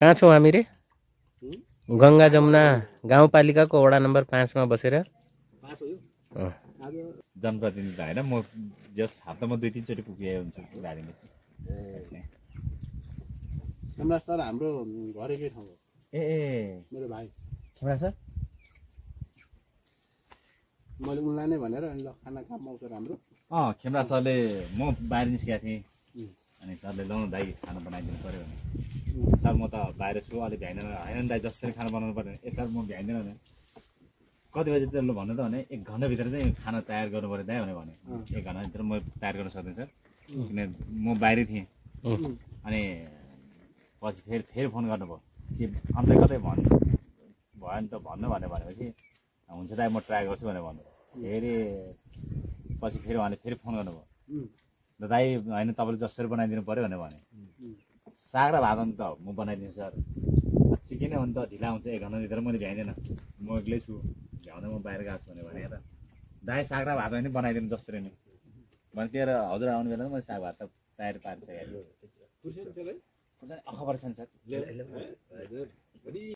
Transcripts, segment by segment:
कहाँ छौँ हामी रे? गङ्गा जमुना गाउँपालिकाको वडा नम्बर 5 मा बसेर जनप्रतिनिधि होइन म जस हप्तामा 2-3 चोटि पुगेँ हुन्छु गाडीमा खेमराज सर हाम्रो घरेकै ठाउँ हो। मेरो भाइ खेमराज सर मैले उनलाई नै भनेर ल खाना काम आउँछ राम्रो। खेमराज सरले म बाहिर निस्केको थिएँ अनि सरले ल दाइ खाना बनाइदिनु पऱ्यो भने सर म त बाहिर छु अलिक भ्याइँदैन होइन दाइ जसरी खाना बनाउनु पर्ने ए सर म भ्याइँदैन भने कति बजी त ल भन्नु त भने 1 घन्टाभित्र चाहिँ खाना तयार गर्नु पऱ्यो दाइ भने 1 घन्टाभित्र म तयार गर्न सक्दिनँ सर किन म बाहिरै थिएँ अनि पछि फेरि फोन गर्नुभयो कि अन्त कतै भन्नु भयो नि त भन्नु भनेपछि हुन्छ दाइ म ट्राई गर्छु भनेर भन्नु फेरि पछि फेरि उहाँले फेरि फोन गर्नुभयो दाइ होइन तपाईँले जसरी बनाइदिनु पऱ्यो भनेर भने साग र भात अन्त म बनाइदिन्छु सर चिकन हो नि त ढिला हुन्छ 1 घन्टाभित्र मैले भ्याइँदैन म एक्लै छु भ्याउँदा म बाहिर गएको छु भने त दाइ साग र भात पनि बनाइदिनु जसरी नै भने त्यही हजुर आउने बेलामा मैले साग भात त तयार पारिसकेको खबर छैन सर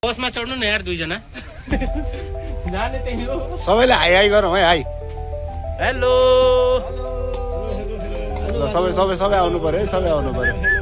बसमा चढ्नु न यार दुईजना जाने त्यही हो सबैले हाई हाई गरौँ है हाई हेलो सबै आउनु पर्यो है सबै आउनु पर्यो